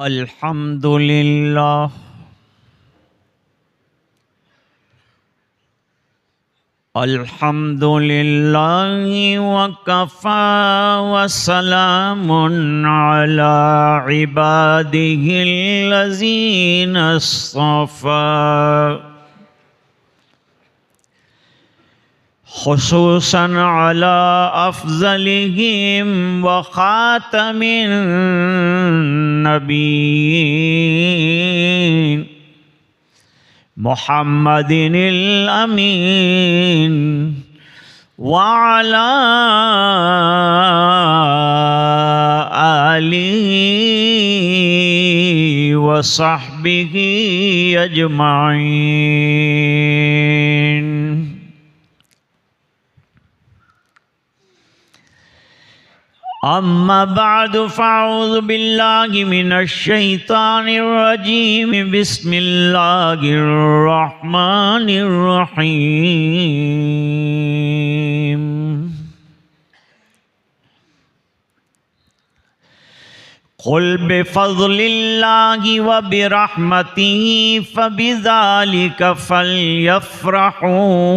अल्हम्दुलिल्लाह अल्हम्दुलिल्लाहि वकफ़ा वसलामुन अला इबादिहिल्लज़ीना अस्तफ़ा खुसूसन अला अफ़ज़लिहिम व ख़ातमिन नबीय्यीन मुहम्मदिनिल अमीन व अला आलिहि व सहबिहि अजमाइन। अम्मा बाद फ़अऊज़ु बिल्लाहि मिनश शैतानिर रजीम बिस्मिल्लाहिर रहमानिर रहीम। क़ुल बिफ़ज़्लिल्लाहि व बिरहमतिही फ़बिज़ालिका फ़ल्यफ़रहू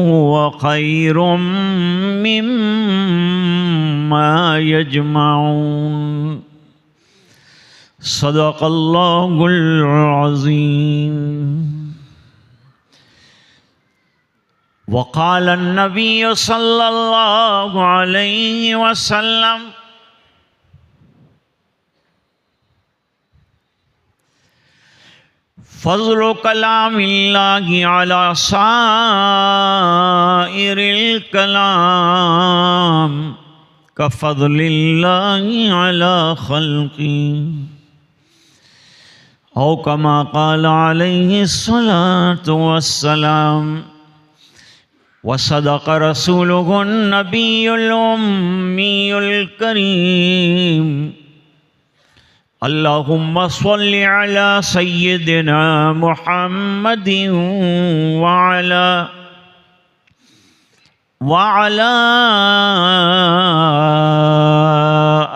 हुव ख़ैरुम मिम्मा यजमऊन। सदक़ल्लाहुल अज़ीम। वक़ाल अन्नबिय्यु सल्लल्लाहु अलैहि वसल्लम फ़ज़्लु कलामिल्लाहि अला साइरिल कलाम कफ़ज़्लिल्लाहि अला ख़ल्क़ी औ कमा क़ाल अलैहिस्सलातु वस्सलाम। व सदक़ रसूलुहुन नबियुल उम्मियुल करीम। अल्लाहुम्मा सल्लि अला सय्यिदिना मुहम्मदिन व अला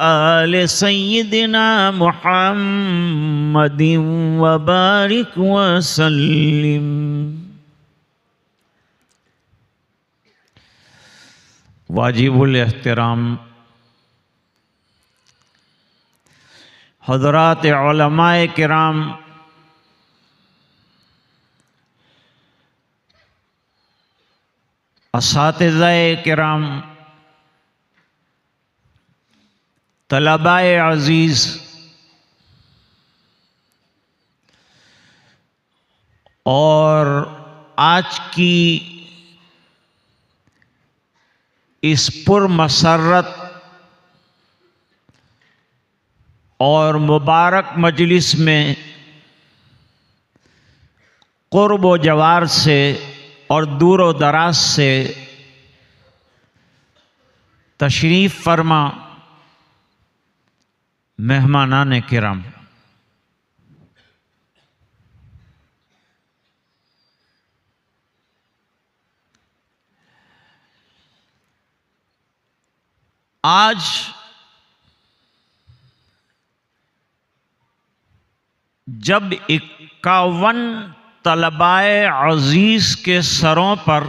आलि सय्यिदिना मुहम्मदिन व बारिक व सल्लिम। वाजिबुल एहतराम हज़रात उलमाए किराम, असातिज़ाए किराम, तलबाए अज़ीज़ और आज की इस पुरमसरत और मुबारक मजलिस में क़ुर्ब व जवार से और दूर व दराज से तशरीफ़ फरमा मेहमानान किराम, आज जब 51 तलबाए अज़ीज़ के सरों पर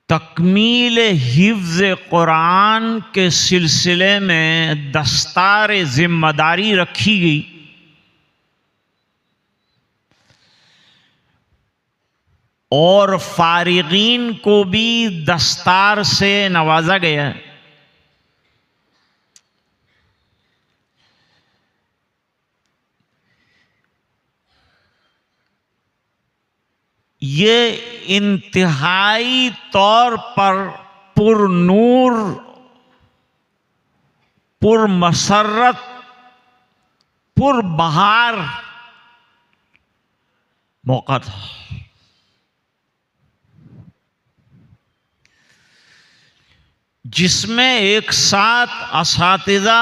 तकमील हिफ्ज़ कुरान के सिलसिले में दस्तार ज़िम्मेदारी रखी गई, और फारिगीन को भी दस्तार से नवाजा गया, ये इंतहाई तौर पर पुरनूर, पुरमसरत, पुरबहार मौका था। जिसमें एक साथ असातिज़ा,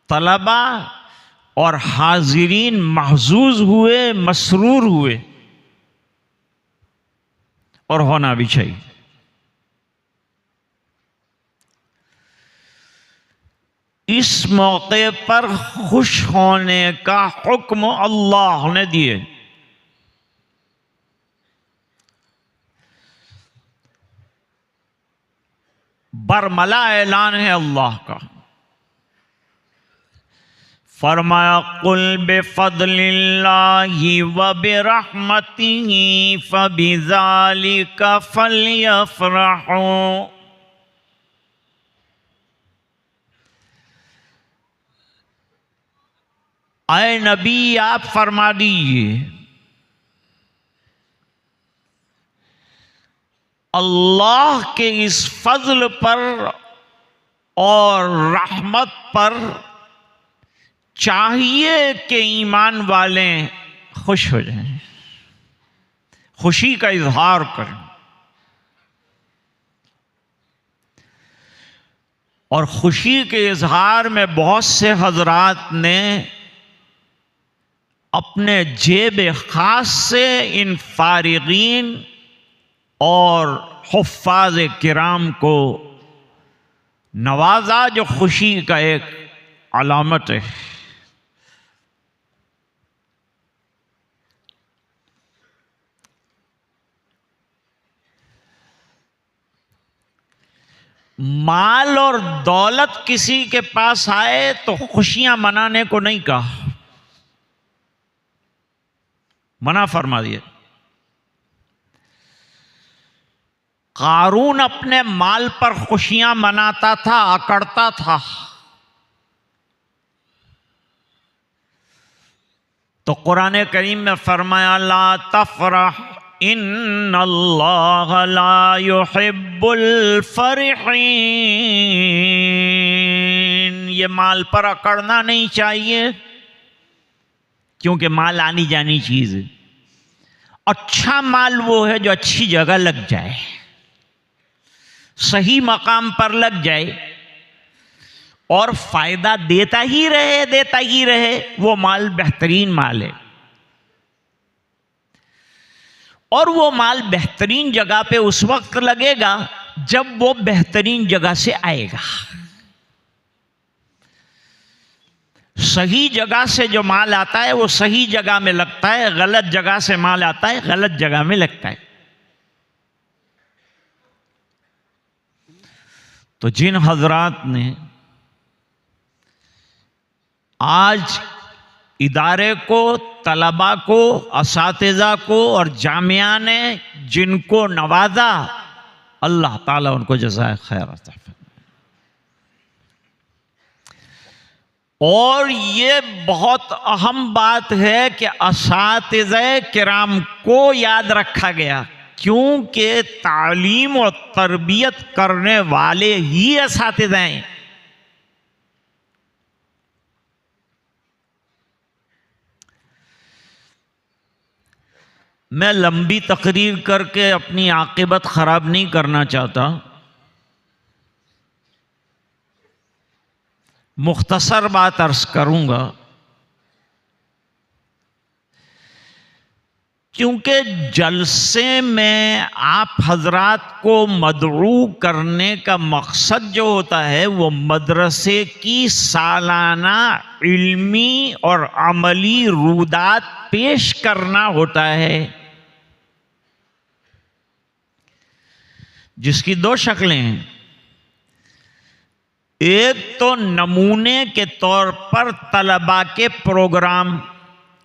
तलबा और हाजिरीन महजूज हुए, मसरूर हुए, और होना भी चाहिए। जिस मौके पर खुश होने का हुक्म अल्लाह ने दिए, बरमला ऐलान है अल्लाह का। फरमाया कुल बिफद्लिल्लाहि व बिरहमतिही फबिज़ालिका फलयफ़रहू। ऐ नबी आप फरमा दीजिए, अल्लाह के इस फजल पर और रहमत पर चाहिए कि ईमान वाले खुश हो जाएं, खुशी का इजहार करें। और खुशी के इजहार में बहुत से हजरात ने अपने जेब खास से इन फारिगीन और हुफ्फाज किराम को नवाजा, जो खुशी का एक अलामत है। माल और दौलत किसी के पास आए तो खुशियां मनाने को नहीं कहा, मना फरमा दिया। कारून अपने माल पर खुशियां मनाता था, अकड़ता था, तो कुरान करीम में फरमाया ला तफरह इन्नल्लाह ला युहिब्बुल फरिहीन। ये माल पर अकड़ना नहीं चाहिए, क्योंकि माल आनी जानी चीज है। अच्छा माल वो है जो अच्छी जगह लग जाए, सही मकाम पर लग जाए और फायदा देता ही रहे, वो माल बेहतरीन माल है। और वो माल बेहतरीन जगह पे उस वक्त लगेगा जब वो बेहतरीन जगह से आएगा। सही जगह से जो माल आता है वो सही जगह में लगता है, गलत जगह से माल आता है गलत जगह में लगता है। तो जिन हजरात ने आज इदारे को, तलबा को, असातिज़ा को और जामिया ने जिनको नवाजा, अल्लाह ताला उनको जज़ाए खैर अता फरमाए। और ये बहुत अहम बात है कि असातिज़ा किराम को याद रखा गया, क्योंकि तालीम और तरबियत करने वाले ही असातिज़ा हैं। मैं लंबी तकरीर करके अपनी आक़िबत ख़राब नहीं करना चाहता, मुख्तसर बात अर्ज़ करूँगा, क्योंकि जलसे में आप हजरात को मदऊ करने का मकसद जो होता है वो मदरसे की सालाना इल्मी और अमली रूदात पेश करना होता है, जिसकी दो शक्लें हैं। एक तो नमूने के तौर पर तलबा के प्रोग्राम,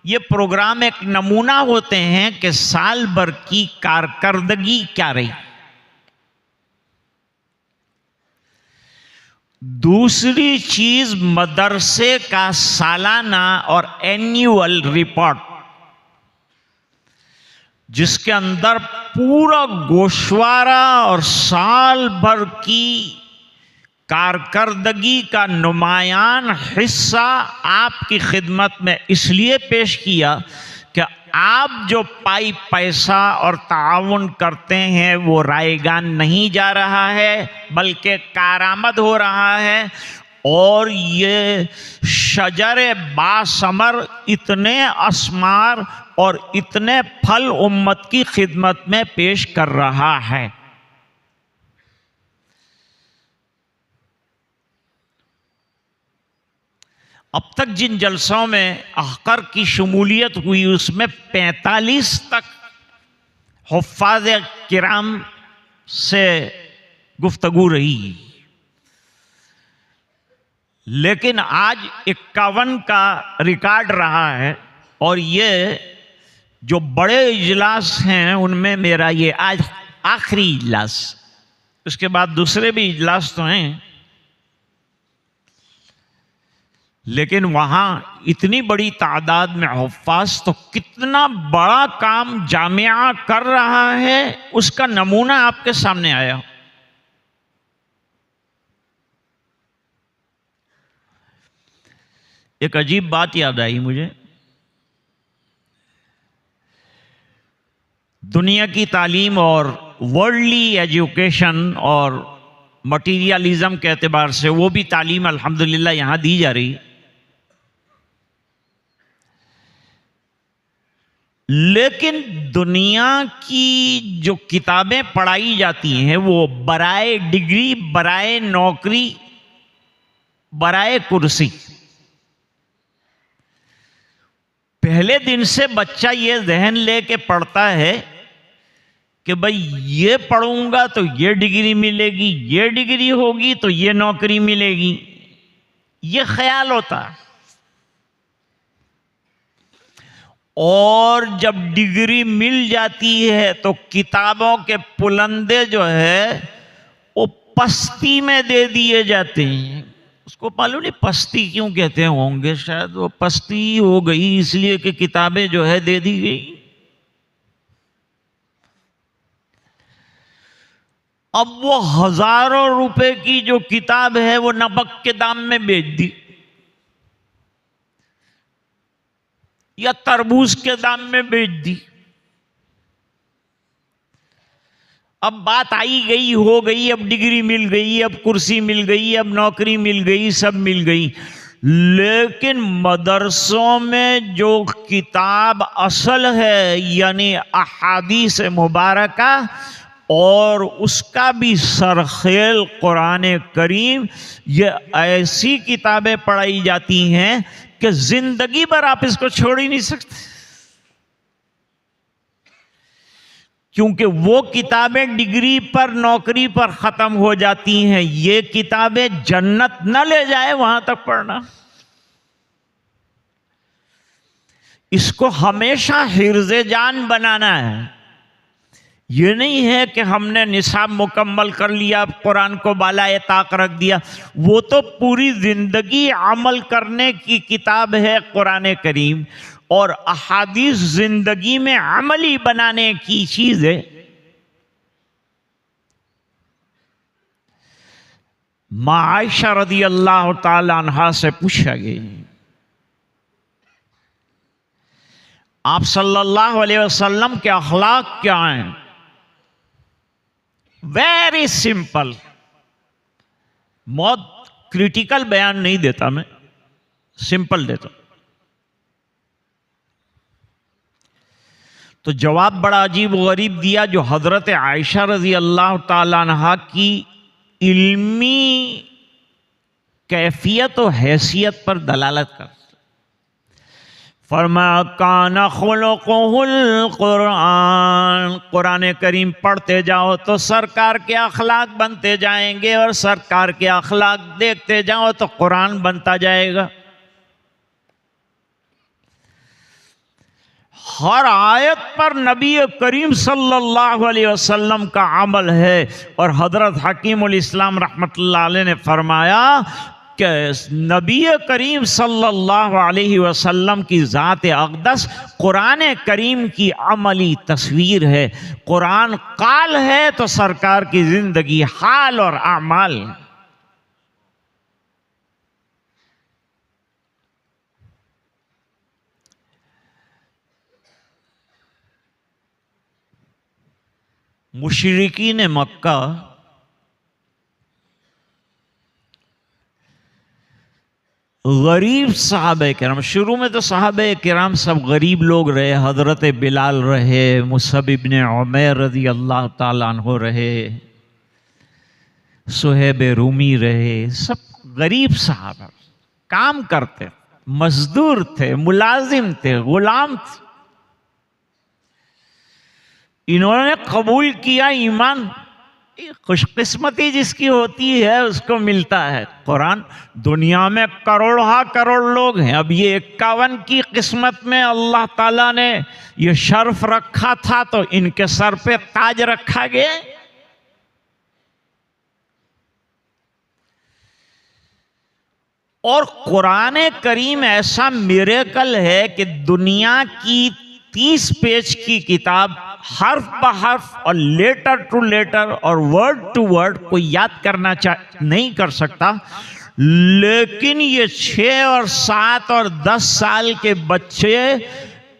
ये प्रोग्राम एक नमूना होते हैं कि साल भर की कारकर्दगी क्या रही। दूसरी चीज मदरसे का सालाना और एन्युअल रिपोर्ट, जिसके अंदर पूरा गोशवारा और साल भर की कारकर्दगी का नुमायान हिस्सा आपकी खिदमत में इसलिए पेश किया कि आप जो पाई पैसा और ताउन करते हैं वो रायगान नहीं जा रहा है, बल्कि कारामद हो रहा है। और ये शजर बासमर इतने असमार और इतने फल उम्मत की खिदमत में पेश कर रहा है। अब तक जिन जलसों में अहकर की शमूलियत हुई उसमें 45 तक हुफ्फाज़ किराम से गुफ्तगू रही, लेकिन आज 51 का रिकॉर्ड रहा है। और ये जो बड़े इजलास हैं उनमें मेरा ये आज आखिरी इजलास, उसके बाद दूसरे भी इजलास तो हैं, लेकिन वहाँ इतनी बड़ी तादाद में हुफ्फाज, तो कितना बड़ा काम जामिया कर रहा है उसका नमूना आपके सामने आया। एक अजीब बात याद आई मुझे। दुनिया की तालीम और वर्ल्डली एजुकेशन और मटीरियलिज्म के एतबार से वो भी तालीम अल्हम्दुलिल्लाह यहाँ दी जा रही, लेकिन दुनिया की जो किताबें पढ़ाई जाती हैं वो बराए डिग्री, बराए नौकरी, बराए कुर्सी। पहले दिन से बच्चा ये जहन लेके पढ़ता है कि भाई ये पढ़ूंगा तो ये डिग्री मिलेगी, ये डिग्री होगी तो ये नौकरी मिलेगी, ये ख्याल होता है। और जब डिग्री मिल जाती है तो किताबों के पुलंदे जो है वो पस्ती में दे दिए जाते हैं। उसको मालूम नहीं पस्ती क्यों कहते होंगे, शायद वो पस्ती हो गई इसलिए कि किताबें जो है दे दी गई। अब वो हजारों रुपए की जो किताब है वो नमक के दाम में बेच दी या तरबूज के दाम में बेच दी। अब बात आई गई हो गई, अब डिग्री मिल गई, अब कुर्सी मिल गई, अब नौकरी मिल गई, सब मिल गई, लेकिन मदरसों में जो किताब असल है यानी अहादीस मुबारका और उसका भी सरखेल कुरान करीम, ये ऐसी किताबें पढ़ाई जाती हैं कि जिंदगी भर आप इसको छोड़ ही नहीं सकते, क्योंकि वो किताबें डिग्री पर नौकरी पर खत्म हो जाती हैं। ये किताबें जन्नत न ले जाए वहां तक पढ़ना, इसको हमेशा हिर्ज़े जान बनाना है। ये नहीं है कि हमने निसाब मुकम्मल कर लिया, कुरान को बालाए ताक रख दिया, वो तो पूरी जिंदगी अमल करने की किताब है कुरान करीम, और अहादीस जिंदगी में अमली बनाने की चीज है। मां आयशा रदी अल्लाह ताला अन्हा से पूछा गया, आप सल्लल्लाहु अलैहि वसल्लम के अखलाक क्या हैं? वेरी सिंपल, बहुत क्रिटिकल बयान नहीं देता मैं, सिंपल देता। तो जवाब बड़ा अजीब गरीब दिया जो हजरत आयशा रजी अल्लाह ताला अन्हा की इल्मी कैफियत और हैसियत पर दलालत कर। फरमा काना खुलुकुहुल कुरान, कुरान करीम पढ़ते जाओ तो सरकार के अखलाक बनते जाएंगे, और सरकार के अखलाक देखते जाओ तो कुरान बनता जाएगा। हर आयत पर नबी करीम सल्लल्लाहु अलैहि वसल्लम का अमल है, और हजरत हकीमुल इस्लाम रहमतुल्लाह अलैह ने फरमाया कि नबी करीम सल्लल्लाहु अलैहि वसल्लम की ज़ात अक़दस कुरान करीम की अमली तस्वीर है। कुरान काल है तो सरकार की ज़िंदगी हाल और अमाल। मुशरिकीन मक्का गरीब सहाबे किराम, शुरू में तो सहाबे किराम सब गरीब लोग रहे, हजरत बिलाल रहे, मुसअब इब्ने उमैर रज़ी अल्लाह ताला अन्हु रहे, सुहैब रूमी रहे, सब गरीब सहाबा काम करते। मजदूर थे, मुलाजिम थे, गुलाम थे। इन्होंने कबूल किया ईमान। खुशकिस्मती जिसकी होती है उसको मिलता है कुरान। दुनिया में करोड़ करोड़ लोग हैं। अब ये 51 की किस्मत में अल्लाह ताला ने ये शर्फ रखा था तो इनके सर पे ताज रखा गया। और कुरान करीम ऐसा मिरेकल है कि दुनिया की 30 पेज की किताब हर्फ बहर्फ और लेटर टू लेटर और वर्ड टू वर्ड कोई याद करना नहीं कर सकता, लेकिन ये 6 और 7 और 10 साल के बच्चे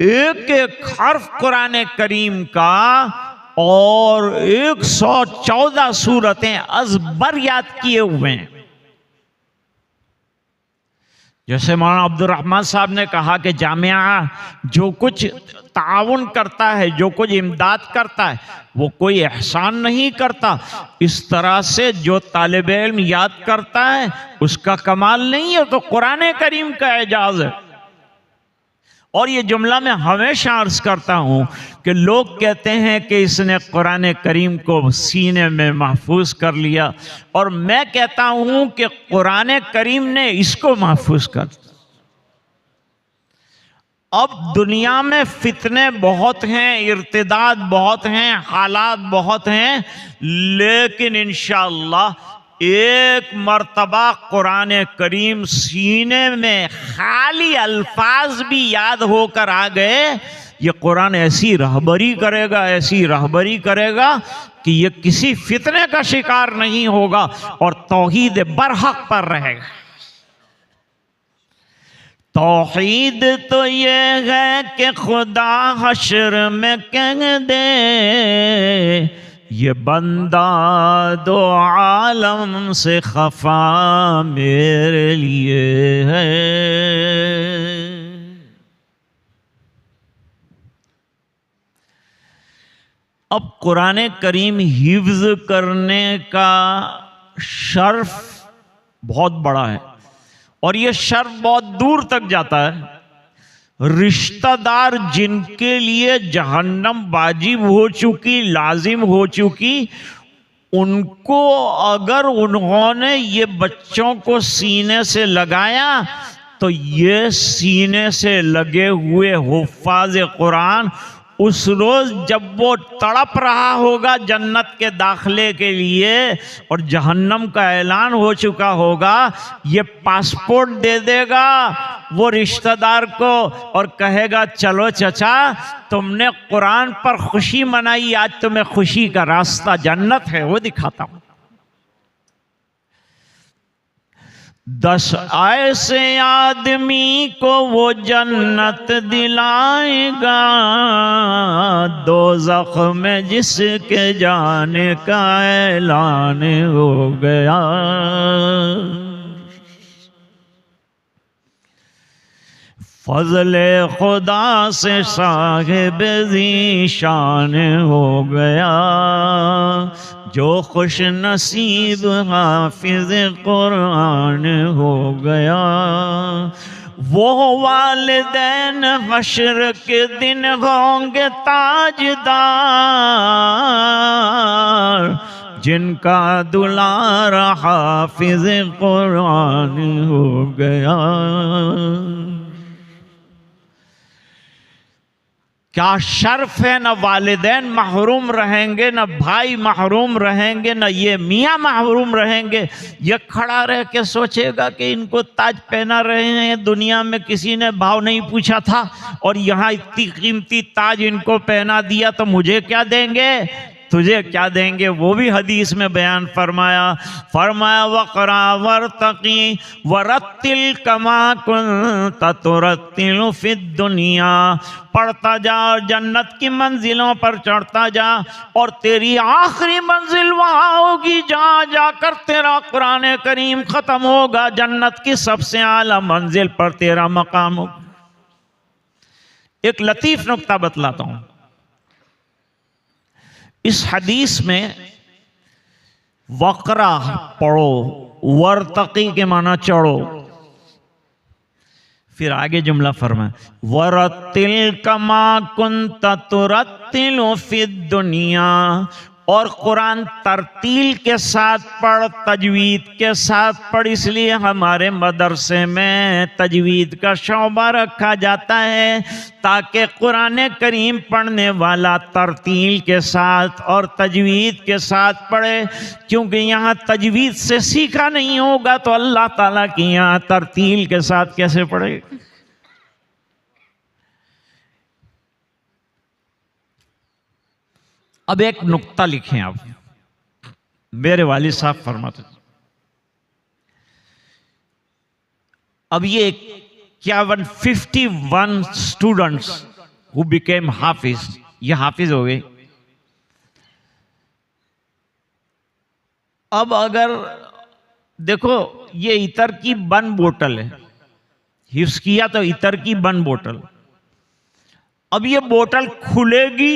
एक एक हर्फ कुरान करीम का और 114 सूरतें अज़बर याद किए हुए हैं। जैसे मौलाना अब्दुल रहमान साहब ने कहा कि जामिया जो कुछ ताउन करता है, जो कुछ इमदाद करता है, वो कोई एहसान नहीं करता। इस तरह से जो तालिब इल्म याद करता है उसका कमाल नहीं है, तो कुरान करीम का एजाज है। और ये जुमला मैं हमेशा अर्ज करता हूँ कि लोग कहते हैं कि इसने कुरान करीम को सीने में महफूज कर लिया, और मैं कहता हूँ कि कुरान करीम ने इसको महफूज कर। अब दुनिया में फितने बहुत हैं, इर्तिदाद बहुत हैं, हालात बहुत हैं, लेकिन इंशाअल्लाह एक मर्तबा कुरान करीम सीने में खाली अल्फाज भी याद होकर आ गए, ये कुरान ऐसी रहबरी करेगा, ऐसी रहबरी करेगा कि ये किसी फितने का शिकार नहीं होगा और तौहीद बरहक पर रहेगा। तौहीद तो ये है कि खुदा हश्र में कह दे, ये बंदा दो आलम से खफा मेरे लिए है। अब कुरान करीम हिफ्ज करने का शर्फ बहुत बड़ा है और ये शर्फ बहुत दूर तक जाता है। रिश्तेदार जिनके लिए जहन्नम वाजिब हो चुकी, लाजिम हो चुकी, उनको अगर उन्होंने ये बच्चों को सीने से लगाया तो ये सीने से लगे हुए हुफ्फाज़ कुरान उस रोज जब वो तड़प रहा होगा जन्नत के दाखिले के लिए और जहन्नम का ऐलान हो चुका होगा, ये पासपोर्ट दे देगा वो रिश्तेदार को और कहेगा चलो चचा तुमने कुरान पर खुशी मनाई, आज तुम्हें खुशी का रास्ता जन्नत है वो दिखाता हूं। 10 ऐसे आदमी को वो जन्नत दिलाएगा, दोज़ख में जिसके जाने का ऐलान हो गया। फज़ले खुदा से साहिब ज़ीशान हो गया, जो खुश नसीब हाफिज कुरान हो गया। वो वालिदैन हश्र के दिन होंगे ताजदार, जिनका दुलार हाफिज कुरान हो गया। क्या शर्फ है, न वालिदैन महरूम रहेंगे, न भाई महरूम रहेंगे, न ये मियाँ महरूम रहेंगे। ये खड़ा रह के सोचेगा कि इनको ताज पहना रहे हैं, दुनिया में किसी ने भाव नहीं पूछा था और यहाँ इतनी कीमती ताज इनको पहना दिया तो मुझे क्या देंगे, तुझे क्या देंगे। वो भी हदीस में बयान फरमाया वक़रा वरतक़ी वरत्तिल कमा कुन्त तुरत्तिलु फिद दुनिया, पढ़ता जा और जन्नत की मंजिलों पर चढ़ता जा और तेरी आखिरी मंजिल वहाँ होगी जहाँ जाकर तेरा कुरान करीम ख़त्म होगा, जन्नत की सबसे आला मंजिल पर तेरा मकाम होगा। एक लतीफ़ नुक्ता बतलाता हूँ। इस हदीस में वक़रा पढ़ो, वर्तक़ी के माना चढ़ो, फिर आगे जुमला फरमाए, वरत्तिल कमा कुन्त तुरत्तिलु फिद दुनिया, और कुरान तरतील के साथ पढ़, तजवीद के साथ पढ़। इसलिए हमारे मदरसे में तजवीद का शोबा रखा जाता है ताकि कुरान करीम पढ़ने वाला तरतील के साथ और तजवीद के साथ पढ़े, क्योंकि यहाँ तजवीद से सीखा नहीं होगा तो अल्लाह ताला की यहाँ तरतील के साथ कैसे पढ़ेगा। अब एक नुक्ता लिखें आप, मेरे वालिद साहब फरमाते, अब ये 51 स्टूडेंट्स हु बिकेम हाफिज, ये हाफिज हो गए। अब अगर देखो ये इतर की बन बोतल है, हिफ्स किया तो इतर की बन बोतल, अब ये बोतल खुलेगी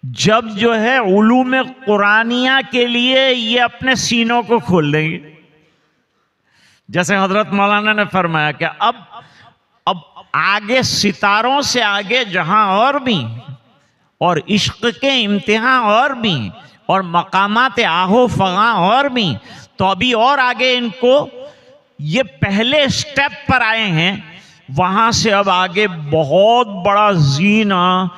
जब जो है उलूम कुरानिया के लिए ये अपने सीनों को खोल देंगे। जैसे हजरत मौलाना ने फरमाया कि अब आगे सितारों से आगे जहां और भी, और इश्क के इम्तिहान और भी, और मकामात आहो फगा और भी, तो अभी और आगे इनको ये पहले स्टेप पर आए हैं, वहां से अब आगे बहुत बड़ा जीना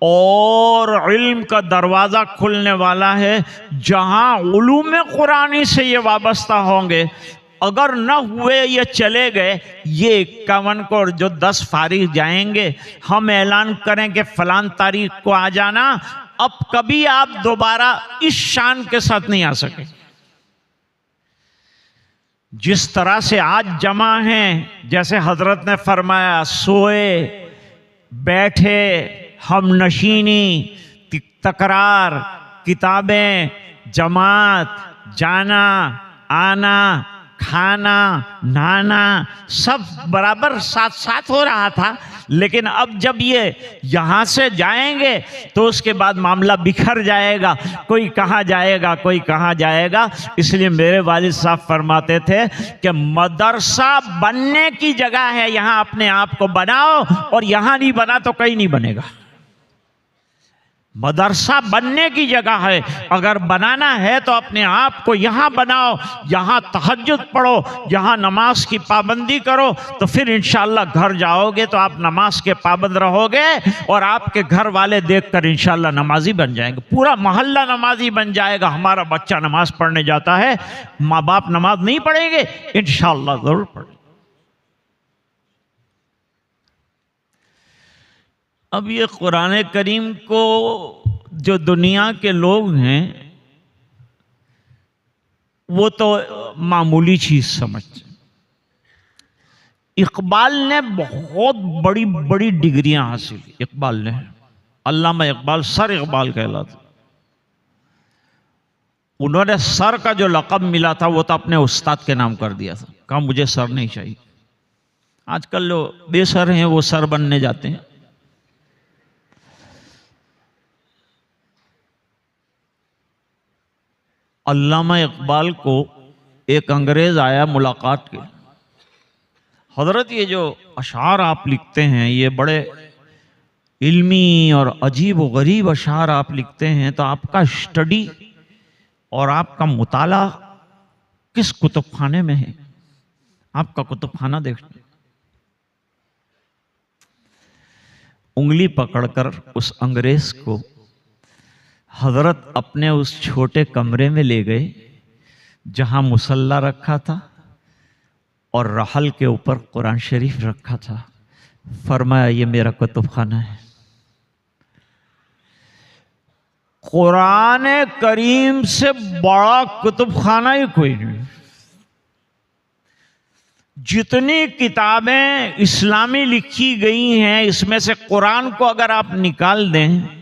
और इल्म का दरवाज़ा खुलने वाला है, जहां उलूम कुरानी से ये वाबस्ता होंगे। अगर न हुए ये चले गए, ये 51 को जो 10 फारिग जाएंगे, हम ऐलान करें कि फलान तारीख को आ जाना, अब कभी आप दोबारा इस शान के साथ नहीं आ सके। जिस तरह से आज जमा हैं, जैसे हजरत ने फरमाया, सोए बैठे हम नशीनी, तकरार, किताबें, जमात, जाना आना, खाना नहाना, सब बराबर साथ साथ हो रहा था। लेकिन अब जब ये यहाँ से जाएंगे तो उसके बाद मामला बिखर जाएगा, कोई कहाँ जाएगा कोई कहाँ जाएगा। इसलिए मेरे वालिद साहब फरमाते थे कि मदरसा बनने की जगह है, यहाँ अपने आप को बनाओ, और यहाँ नहीं बना तो कहीं नहीं बनेगा। मदरसा बनने की जगह है, अगर बनाना है तो अपने आप को यहाँ बनाओ, यहाँ तहज्जुद पढ़ो, यहाँ नमाज की पाबंदी करो, तो फिर इंशाअल्लाह घर जाओगे तो आप नमाज के पाबंद रहोगे और आपके घर वाले देखकर इंशाअल्लाह नमाजी बन जाएंगे, पूरा मोहल्ला नमाजी बन जाएगा। हमारा बच्चा नमाज पढ़ने जाता है, माँ बाप नमाज नहीं पढ़ेंगे, इंशाअल्लाह जरूर पढ़ेंगे। अब ये कुरान करीम को जो दुनिया के लोग हैं वो तो मामूली चीज समझते। इकबाल ने बहुत बड़ी बड़ी डिग्रियां हासिल की। इकबाल ने, अल्लामा इकबाल सर इकबाल कहलाते। उन्होंने सर का जो लक़ब मिला था वो तो अपने उस्ताद के नाम कर दिया था, कहा मुझे सर नहीं चाहिए। आजकल लोग बेसर हैं वो सर बनने जाते हैं। अल्लामा इकबाल को एक अंग्रेज आया मुलाकात के, हजरत ये जो अशार आप लिखते हैं ये बड़े इल्मी और अजीब व गरीब अशार आप लिखते हैं, तो आपका स्टडी और आपका मुताला किस कुतुबखाने में है? आपका कुतुबखाना देखते। उंगली पकड़कर उस अंग्रेज को हजरत अपने उस छोटे कमरे में ले गए जहां मुसल्ला रखा था और रहल के ऊपर कुरान शरीफ रखा था। फरमाया ये मेरा कुतुबखाना है। कुरान करीम से बड़ा कुतुबखाना ही कोई नहीं। जितनी किताबें इस्लामी लिखी गई हैं इसमें से कुरान को अगर आप निकाल दें,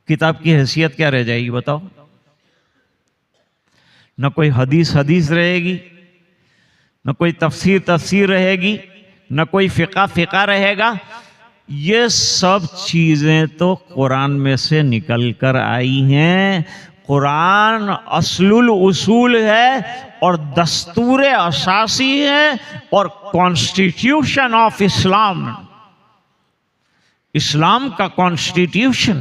किताब की हैसियत क्या रह जाएगी बताओ? न कोई हदीस रहेगी, न कोई तफसीर रहेगी, न कोई फ़िक़ा रहेगा। ये सब चीज़ें तो कुरान में से निकल कर आई हैं। कुरान असलुल उसूल है और दस्तूर असासी है और कॉन्स्टिट्यूशन ऑफ इस्लाम, इस्लाम का कॉन्स्टिट्यूशन।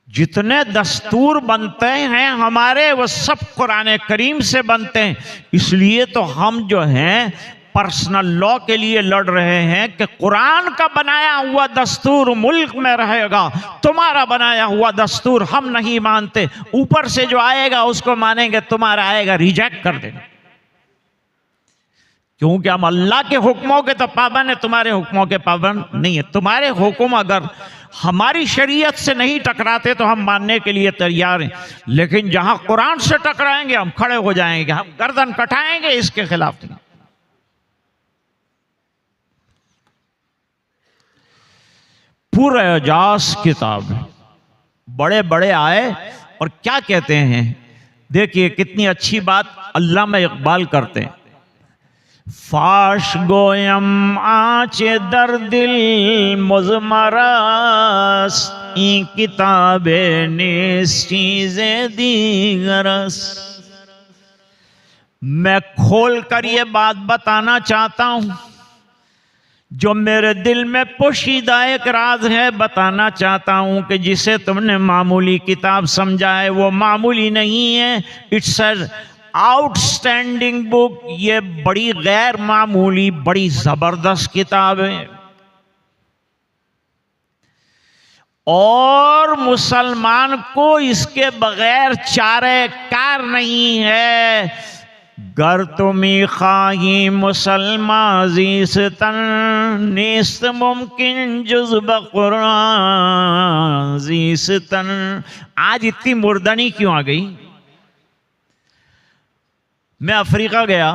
जितने दस्तूर बनते हैं हमारे वो सब कुरान करीम से बनते हैं। इसलिए तो हम जो हैं पर्सनल लॉ के लिए लड़ रहे हैं कि कुरान का बनाया हुआ दस्तूर मुल्क में रहेगा, तुम्हारा बनाया हुआ दस्तूर हम नहीं मानते। ऊपर से जो आएगा उसको मानेंगे, तुम्हारा आएगा रिजेक्ट कर देंगे, क्योंकि हम अल्लाह के हुक्मों के तो पाबंद है, तुम्हारे हुक्मों के पाबंद नहीं है। तुम्हारे हुक्म अगर हमारी शरीयत से नहीं टकराते तो हम मानने के लिए तैयार हैं, लेकिन जहां कुरान से टकराएंगे हम खड़े हो जाएंगे, हम गर्दन कटाएंगे इसके खिलाफ नहीं। पूरा एजाज किताब, बड़े बड़े आए और क्या कहते हैं, देखिए कितनी अच्छी बात अल्लामा इकबाल करते हैं। फाश गोयम आचे दर दिल मुजमरस ई किताबे निस चीज़े दीगरस। मैं खोल कर ये बात बताना चाहता हूं जो मेरे दिल में पोशीदा एक राज है, बताना चाहता हूं कि जिसे तुमने मामूली किताब समझा है वो मामूली नहीं है। इट्स एन आउटस्टैंडिंग बुक, ये बड़ी गैर मामूली बड़ी जबरदस्त किताब है। और मुसलमान को इसके बगैर चारे कार नहीं है। गर तुम्ही खाही मुसलमान जीस्तन नेस्त मुमकिन जुज़्ब कुरान जीस्तन। आज इतनी मुर्दनी क्यों आ गई? मैं अफ्रीका गया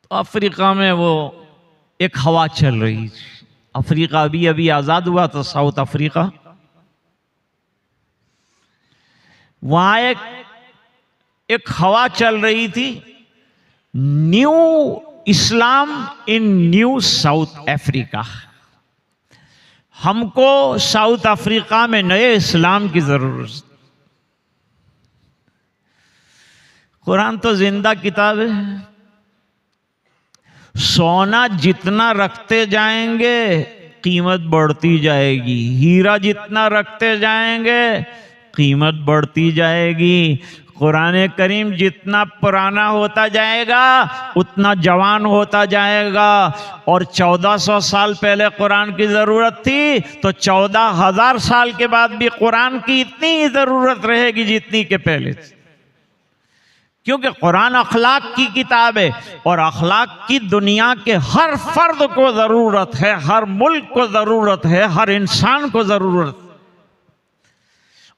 तो अफ्रीका में वो एक हवा चल रही थी। अफ्रीका अभी अभी आज़ाद हुआ था, साउथ अफ्रीका। वहां एक हवा चल रही थी, न्यू इस्लाम इन न्यू साउथ अफ्रीका। हमको साउथ अफ्रीका में नए इस्लाम की जरूरत। कुरान तो जिंदा किताब है। सोना जितना रखते जाएंगे कीमत बढ़ती जाएगी, हीरा जितना रखते जाएंगे कीमत बढ़ती जाएगी। कुरान करीम जितना पुराना होता जाएगा उतना जवान होता जाएगा। और 1400 साल पहले कुरान की ज़रूरत थी तो 14,000 साल के बाद भी कुरान की इतनी ही ज़रूरत रहेगी जितनी के पहले थी, क्योंकि कुरान अखलाक की किताब है और अखलाक की दुनिया के हर फर्द को ज़रूरत है, हर मुल्क को ज़रूरत है, हर इंसान को ज़रूरत है।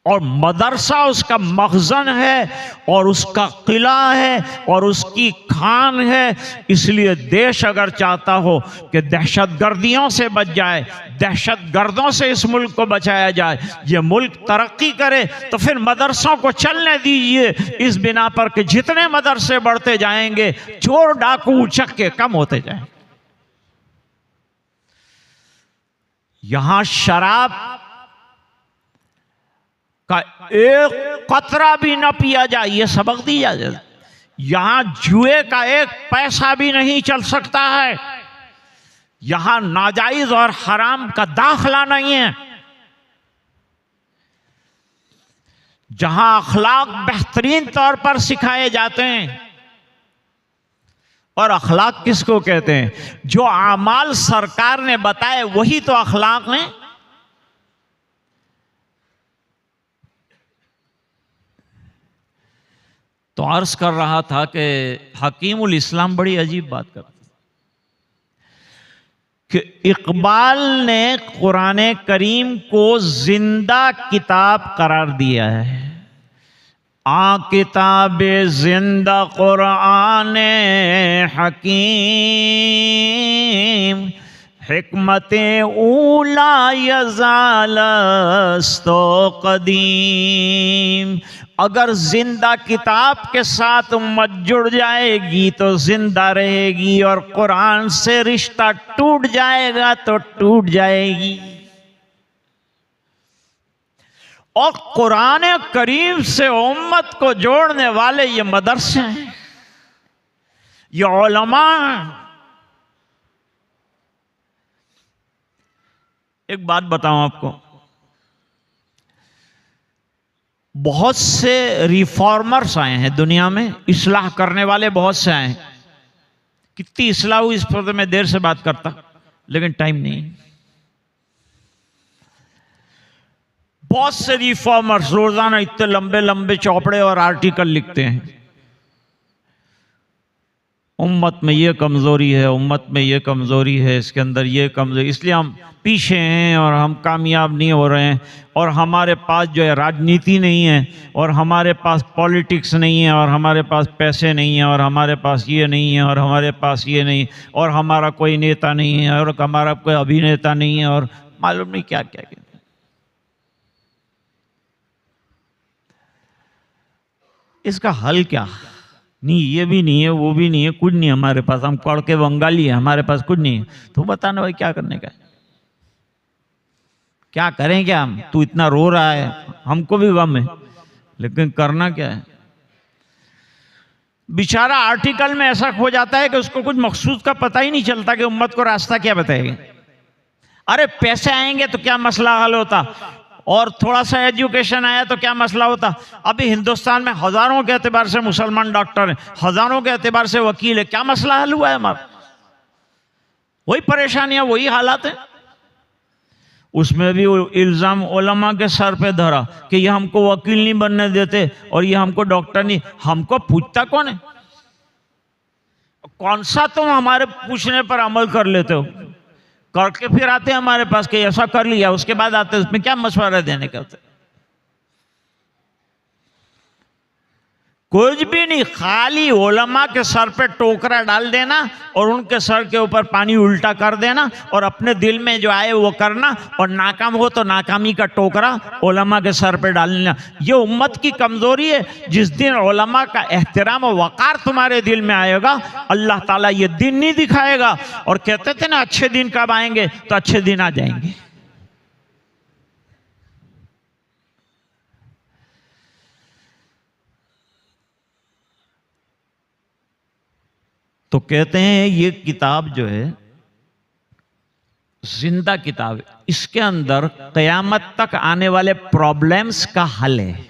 और मदरसा उसका मखज़न है और उसका किला है और उसकी खान है। इसलिए देश अगर चाहता हो कि दहशत गर्दियों से बच जाए, दहशत गर्दों से इस मुल्क को बचाया जाए, ये मुल्क तरक्की करे, तो फिर मदरसों को चलने दीजिए इस बिना पर कि जितने मदरसे बढ़ते जाएंगे चोर डाकू उचक्के कम होते जाएंगे। यहां शराब का एक कतरा भी न पिया जाए, ये सबक दिया जाए। यहां जुए का एक पैसा भी नहीं चल सकता है। यहां नाजायज और हराम का दाखला नहीं है। जहां अखलाक बेहतरीन तौर पर सिखाए जाते हैं। और अखलाक किसको कहते हैं? जो आमाल सरकार ने बताए वही तो अखलाक ने। तो अर्ज कर रहा था कि हकीमुल इस्लाम बड़ी अजीब बात करते कि इकबाल ने कुरान करीम को जिंदा किताब करार दिया है। आ किताबे जिंदा कुरान हकीम हिकमते ऊला यज़ालस्तो कदीम। अगर जिंदा किताब के साथ उम्मत जुड़ जाएगी तो जिंदा रहेगी, और कुरान से रिश्ता टूट जाएगा तो टूट जाएगी। और कुरान करीम से उम्मत को जोड़ने वाले ये मदरसे हैं, ये उलमा। एक बात बताऊं आपको, बहुत से रिफॉर्मर्स आए हैं दुनिया में, इस्लाह करने वाले बहुत से आए हैं। कितनी इस्लाह हुई इस पर मैं देर से बात करता, लेकिन टाइम नहीं। बहुत से रिफॉर्मर्स रोजाना इतने लंबे लंबे चौपड़े और आर्टिकल लिखते हैं, उम्मत में ये कमज़ोरी है, उम्मत में ये कमज़ोरी है, इसके अंदर ये कमज़ोरी, इसलिए हम पीछे हैं और हम कामयाब नहीं हो रहे हैं, और हमारे पास जो है राजनीति नहीं है, और हमारे पास पॉलिटिक्स नहीं है, और हमारे पास पैसे नहीं है, और हमारे पास ये नहीं है, और हमारे पास ये नहीं, और हमारा कोई नेता नहीं है, और हमारा कोई अभिनेता नहीं है, और मालूम नहीं क्या क्या क्या। इसका हल क्या? नहीं, ये भी नहीं है, वो भी नहीं है, कुछ नहीं हमारे पास, हम पढ़ के बंगाली है, हमारे पास कुछ नहीं है। तो बताना भाई क्या करने का है, क्या करें क्या हम? तू इतना रो रहा है, हमको भी गम है, लेकिन करना क्या है? बेचारा आर्टिकल में ऐसा हो जाता है कि उसको कुछ मकसूद का पता ही नहीं चलता कि उम्मत को रास्ता क्या बताएगा। अरे पैसे आएंगे तो क्या मसला हल होता, और थोड़ा सा एजुकेशन आया तो क्या मसला होता। अभी हिंदुस्तान में हजारों के एतबार से मुसलमान डॉक्टर हैं, हजारों के एतबार से वकील है, क्या मसला हल हुआ है हमारा? वही परेशानियां, वही हालात हैं। उसमें भी इल्जाम उलमा के सर पे धरा कि ये हमको वकील नहीं बनने देते और ये हमको डॉक्टर नहीं। हमको पूछता कौन है? कौन सा तुम हमारे पूछने पर अमल कर लेते हो? करके फिर आते हैं हमारे पास कि ऐसा कर लिया, उसके बाद आते हैं, उसमें क्या मशवरा देने का होता है? कुछ भी नहीं, खाली उलमा के सर पे टोकरा डाल देना और उनके सर के ऊपर पानी उल्टा कर देना और अपने दिल में जो आए वो करना, और नाकाम हो तो नाकामी का टोकरा उलमा के सर पे डाल लेना। ये उम्मत की कमजोरी है। जिस दिन उलमा का एहतराम और वकार तुम्हारे दिल में आएगा, अल्लाह ताला ये दिन नहीं दिखाएगा। और कहते थे ना अच्छे दिन कब आएंगे, तो अच्छे दिन आ जाएंगे। तो कहते हैं ये किताब जो है जिंदा किताब है, इसके अंदर कयामत तक आने वाले प्रॉब्लम्स का हल है।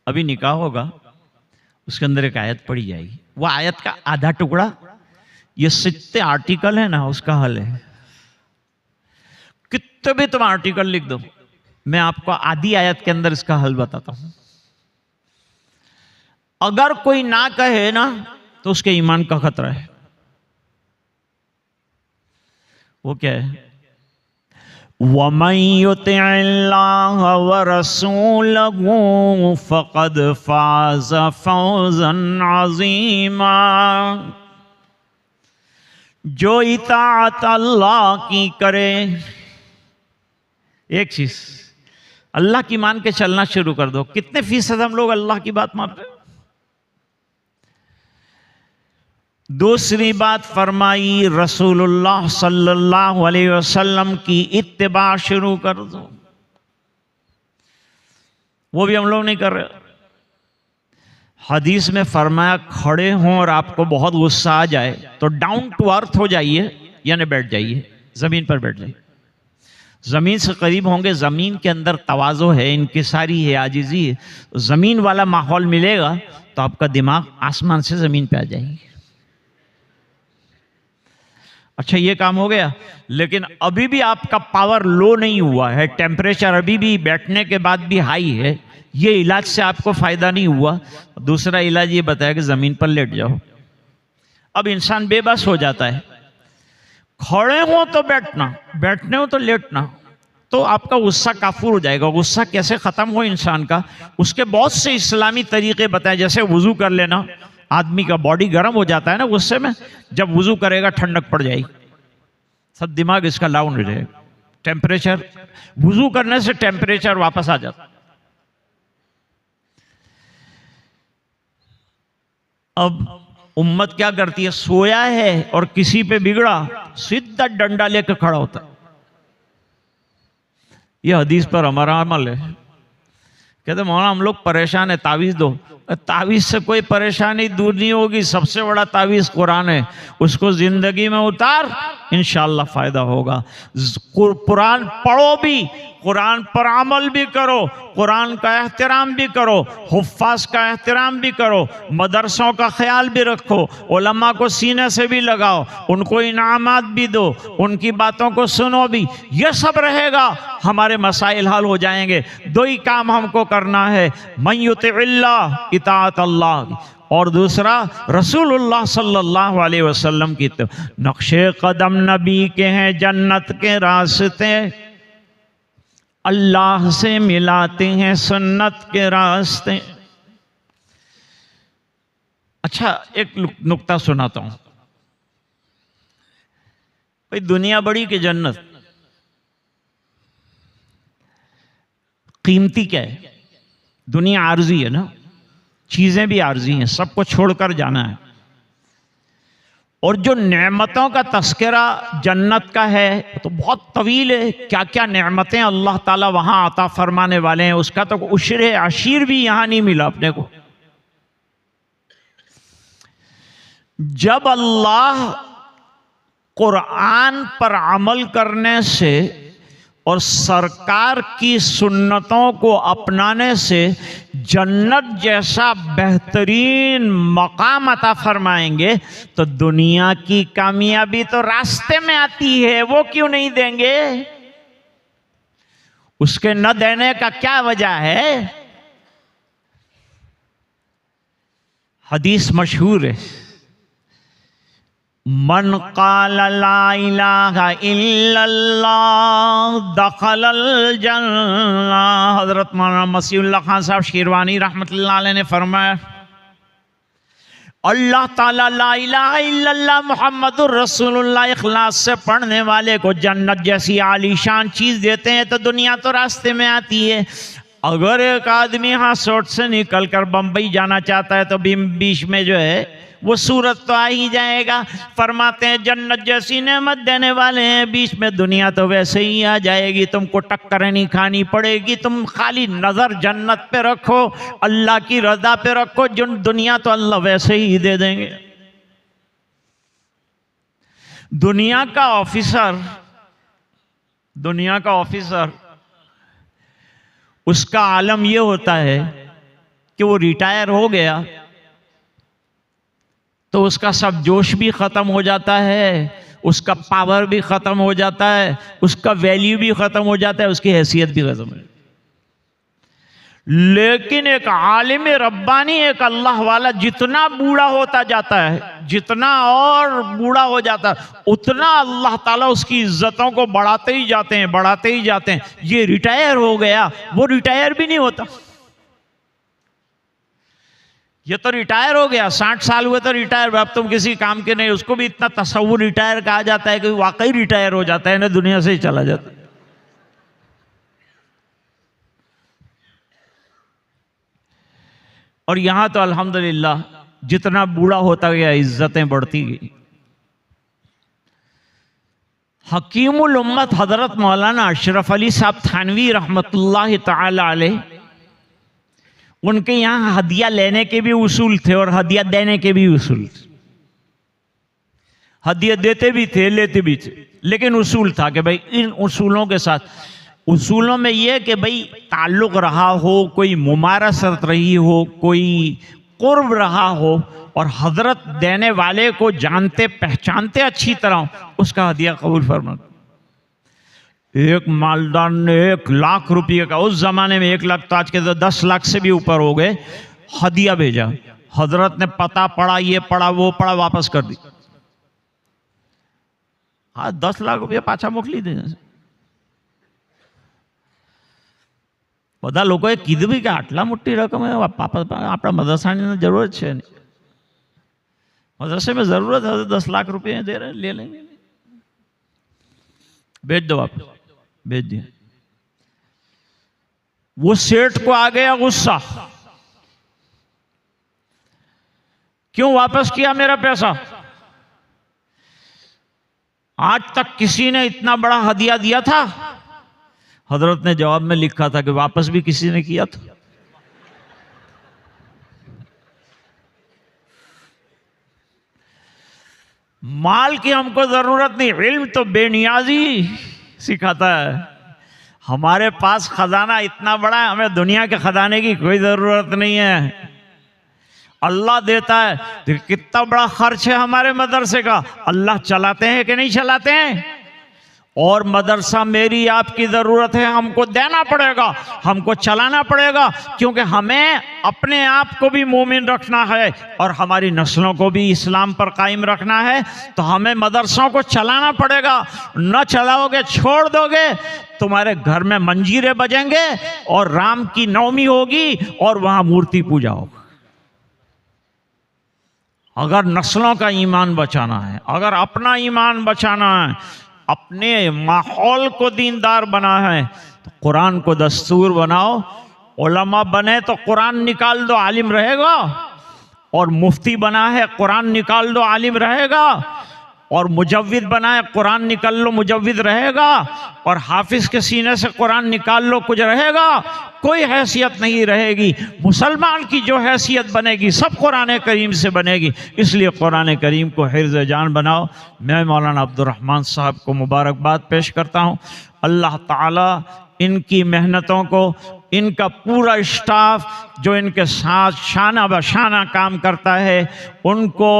अभी निकाह होगा, उसके अंदर एक आयत पढ़ी जाएगी, वो आयत का आधा टुकड़ा ये सित्ते आर्टिकल है ना, उसका हल है। कितने भी तुम आर्टिकल लिख दो, मैं आपको आधी आयत के अंदर इसका हल बताता हूं। अगर कोई ना कहे ना तो उसके ईमान का खतरा है। वो क्या है? वमन युतिअल्लाह व रसूलहू फक़द फ़ाज़ फ़ौज़न अज़ीमा। जो इताअत अल्लाह की करे, एक चीज अल्लाह की मान के चलना शुरू कर दो। कितने फीसद हम लोग अल्लाह की बात मान रहे हैं? दूसरी बात फरमाई रसूलुल्लाह सल्लल्लाहु अलैहि वसल्लम की इत्तिबा शुरू कर दो। वो भी हम लोग नहीं कर रहे। हदीस में फरमाया खड़े हों और आपको बहुत गुस्सा आ जाए तो डाउन टू अर्थ हो जाइए, यानी बैठ जाइए, जमीन पर बैठ जाइए। जमीन से करीब होंगे, जमीन के अंदर तवाज़ो है, इनकिसारी है, आजिज़ी है। जमीन वाला माहौल मिलेगा तो आपका दिमाग आसमान से जमीन पे आ जाएगी। अच्छा ये काम हो गया, लेकिन अभी भी आपका पावर लो नहीं हुआ है, टेम्परेचर अभी भी बैठने के बाद भी हाई है, ये इलाज से आपको फायदा नहीं हुआ। दूसरा इलाज ये बताया कि जमीन पर लेट जाओ। अब इंसान बेबस हो जाता है, खड़े हो तो बैठना, बैठने हो तो लेटना, तो आपका गुस्सा काफूर हो जाएगा। गुस्सा कैसे खत्म हो इंसान का, उसके बहुत से इस्लामी तरीके बताए। जैसे वुजू कर लेना, आदमी का बॉडी गर्म हो जाता है ना गुस्से में, जब वुजू करेगा ठंडक पड़ जाएगी, सब दिमाग इसका डाउन हो जाएगा, टेम्परेचर, वुजू करने से टेम्परेचर वापस आ जाता। अब उम्मत क्या करती है, सोया है और किसी पे बिगड़ा, सीधा डंडा लेकर खड़ा होता। ये हदीस पर हमारा अमल है। कहते मौलाना हम लोग परेशान है, तावीज़ दो। तावीज़ से कोई परेशानी दूर नहीं होगी। सबसे बड़ा तावीज़ कुरान है, उसको ज़िंदगी में उतार, इंशाअल्लाह फ़ायदा होगा। कुरान पढ़ो भी, कुरान पर अमल भी करो, कुरान का एहतराम भी करो, हुफ्फाज का एहतराम भी करो, मदरसों का ख्याल भी रखो, उलमा को सीने से भी लगाओ, उनको इनामात भी दो, उनकी बातों को सुनो भी। ये सब रहेगा, हमारे मसाइल हल हो जाएंगे। दो ही काम हमको करना है, मन युतिइल्लाह इताअत अल्लाह, और दूसरा रसूलुल्लाह सल्लल्लाहु अलैहि वसल्लम की। तो नक्शे कदम नबी के हैं, जन्नत के रास्ते अल्लाह से मिलाते हैं सुन्नत के रास्ते। अच्छा, एक नुक्ता सुनाता हूं भाई। दुनिया बड़ी कि जन्नत, कीमती क्या है? दुनिया आर्जी है ना, चीजें भी आर्जी हैं, सबको छोड़कर जाना है। और जो नेमतों का तस्करा जन्नत का है तो बहुत तवील है। क्या क्या नेमतें अल्लाह ताला वहां अता फरमाने वाले हैं, उसका तो उशरे अशीर भी यहां नहीं मिला अपने को। जब अल्लाह कुरान पर अमल करने से और सरकार की सुन्नतों को अपनाने से जन्नत जैसा बेहतरीन मकाम अता फरमाएंगे, तो दुनिया की कामयाबी तो रास्ते में आती है, वो क्यों नहीं देंगे? उसके न देने का क्या वजह है? हदीस मशहूर है, मन क़ाल ला इलाहा इल्लल्लाह दखलल जन्नह। हजरत मौलाना मसीहुल्लाह खान साहब शिरवानी रहमतुल्लाह अलैह ने फरमाया, अल्लाह ताला ला इलाहा इल्लल्लाह मुहम्मदुर रसूलुल्लाह इखलास से पढ़ने वाले को जन्नत जैसी आलीशान चीज़ देते हैं, तो दुनिया तो रास्ते में आती है। अगर एक आदमी यहाँ सोट से निकल कर बम्बई जाना चाहता है तो बीच में जो है वो सूरत तो आ ही जाएगा। फरमाते हैं जन्नत जैसी नेमत देने वाले हैं, बीच में दुनिया तो वैसे ही आ जाएगी, तुमको टक्कर नहीं खानी पड़ेगी। तुम खाली नज़र जन्नत पे रखो, अल्लाह की रज़ा पे रखो, जो दुनिया तो अल्लाह वैसे ही दे देंगे। दुनिया का ऑफिसर उसका आलम यह होता है कि वो रिटायर हो गया तो उसका सब जोश भी ख़त्म हो जाता है, उसका पावर भी ख़त्म हो जाता है, उसका वैल्यू भी ख़त्म हो जाता है, उसकी हैसियत भी ख़त्म हो जाती है। लेकिन एक आलिम रब्बानी, एक अल्लाह वाला जितना बूढ़ा होता जाता है, जितना और बूढ़ा हो जाता है, उतना अल्लाह ताला उसकी इज्जतों को बढ़ाते ही जाते हैं, बढ़ाते ही जाते हैं। ये रिटायर हो गया, वो रिटायर भी नहीं होता। ये तो रिटायर हो गया, 60 साल हुए तो रिटायर, अब तुम किसी काम के नहीं। उसको भी इतना तसव्वुर रिटायर कहा जाता है कि वाकई रिटायर हो जाता है ना, दुनिया से ही चला जाता है। और यहां तो अल्हम्दुलिल्लाह जितना बूढ़ा होता गया इज्जतें बढ़ती गई। हकीमुल उम्मत हजरत मौलाना अशरफ अली साहब थानवी रहमतुल्लाह ताला अलैह, उनके यहाँ हदिया लेने के भी उसूल थे और हदिया देने के भी उसूल थे। हदिया देते भी थे, लेते भी थे, लेकिन उसूल था कि भाई इन उसूलों के साथ, उसूलों में यह कि भाई ताल्लुक़ रहा हो, कोई मुमारसत रही हो, कोई कुर्ब रहा हो, और हजरत देने वाले को जानते पहचानते अच्छी तरह, उसका हदिया कबूल फरमा। एक मालदार ने 1 लाख रुपये का, उस जमाने में 1 लाख तो आज के तो 10 लाख से भी ऊपर हो गए, हदिया भेजा। हजरत ने पता पढ़ा, ये पढ़ा वो पढ़ा, वापस कर दी। हाँ, 10 लाख रुपये पाछा मोकली दे। બધા લોકોએ કીધું બી કે આટલા મોટી રકમ આપણા મદરસાની જરૂરત છે નહીં, मदरसे में जरूरत है, 10 लाख रुपए दे रहे, ले लेंगे, भेज दो आप, भेज दिया। वो सेठ को आ गया गुस्सा, क्यों वापस किया मेरा पैसा? आज तक किसी ने इतना बड़ा हदिया दिया था? हजरत ने जवाब में लिखा था कि वापस भी किसी ने किया था। माल की हमको जरूरत नहीं, इल्म तो बेनियाजी सिखाता है। हमारे पास खजाना इतना बड़ा है, हमें दुनिया के खजाने की कोई जरूरत नहीं है। अल्लाह देता है। तो कितना बड़ा खर्च है हमारे मदरसे का, अल्लाह चलाते हैं कि नहीं चलाते हैं? और मदरसा मेरी आपकी ज़रूरत है, हमको देना पड़ेगा, हमको चलाना पड़ेगा, क्योंकि हमें अपने आप को भी मोमिन रखना है और हमारी नस्लों को भी इस्लाम पर कायम रखना है। तो हमें मदरसों को चलाना पड़ेगा। न चलाओगे, छोड़ दोगे, तुम्हारे घर में मंजीरे बजेंगे और राम की नवमी होगी और वहाँ मूर्ति पूजा होगी। अगर नस्लों का ईमान बचाना है, अगर अपना ईमान बचाना है, अपने माहौल को दीनदार बना है, तो कुरान को दस्तूर बनाओ। उलमा बने तो कुरान निकाल दो, आलिम रहेगा। और मुफ्ती बना है, कुरान निकाल दो, आलिम रहेगा। और मुजव्विद बना है, कुरान निकाल लो, मुजव्विद रहेगा। और हाफिज के सीने से कुरान निकाल लो, कुछ रहेगा? कोई हैसियत नहीं रहेगी। मुसलमान की जो हैसियत बनेगी सब कुरान करीम से बनेगी। इसलिए कुरान करीम को हिर्ज़ जान बनाओ। मैं मौलाना अब्दुर्रहमान साहब को मुबारकबाद पेश करता हूँ। अल्लाह ताला इनकी मेहनतों को, इनका पूरा स्टाफ जो इनके साथ शाना बशाना काम करता है, उनको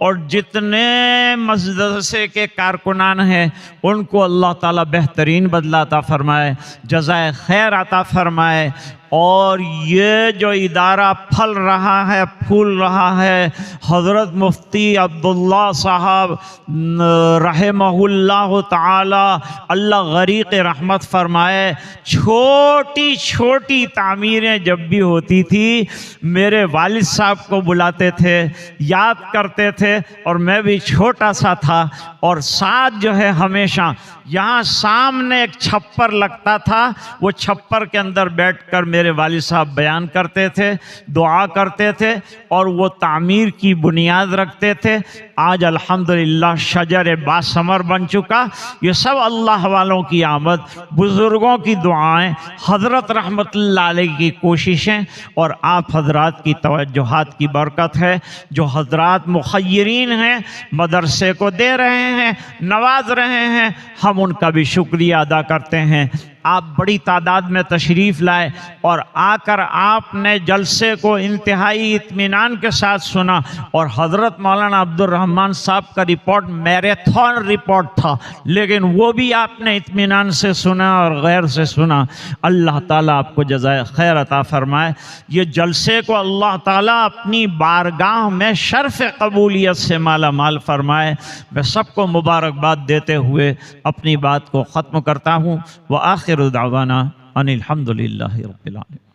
और जितने मदरसे के कारकुनान हैं उनको अल्लाह ताला बेहतरीन बदला अता फरमाए, जज़ाए खैर अता फरमाए। और ये जो इदारा फल रहा है, फूल रहा है, हज़रत मुफ्ती अब्दुल्ला साहब रहमहुल्लाह ताला, अल्लाह गरीक़ रहमत फरमाए। छोटी छोटी तामीरें जब भी होती थी, मेरे वालिद साहब को बुलाते थे, याद करते थे, और मैं भी छोटा सा था। और साथ जो है हमेशा यहाँ सामने एक छप्पर लगता था, वो छप्पर के अंदर बैठकर मेरे वालिद साहब बयान करते थे, दुआ करते थे और वो तामीर की बुनियाद रखते थे। आज अल्हम्दुलिल्लाह शजर बासमर बन चुका। ये सब अल्लाह वालों की आमद, बुज़ुर्गों की दुआएं, हज़रत रहमतुल्लाह अलैह की कोशिशें और आप हज़रात की तवज्जुहात की बरकत है। जो हज़रात मुखय्यरीन हैं, मदरसे को दे रहे हैं, नवाज रहे हैं, हम उनका भी शुक्रिया अदा करते हैं। आप बड़ी तादाद में तशरीफ़ लाए और आकर आपने जलसे को इंतहाई इत्मीनान के साथ सुना। और हज़रत मौलाना अब्दुर्रहमान साहब का रिपोर्ट मैराथन रिपोर्ट था, लेकिन वो भी आपने इत्मीनान से सुना और गैर से सुना। अल्लाह ताला आपको जज़ाए खैर अता फरमाए। ये जलसे को अल्लाह ताला अपनी बारगाह में शर्फ़ कबूलियत से माला माल फरमाए। मैं सबको मुबारकबाद देते हुए अपनी बात को ख़त्म करता हूँ। व आखिर दावाना अनिल हम्दुलिल्लाहि रब्बिल आलमीन।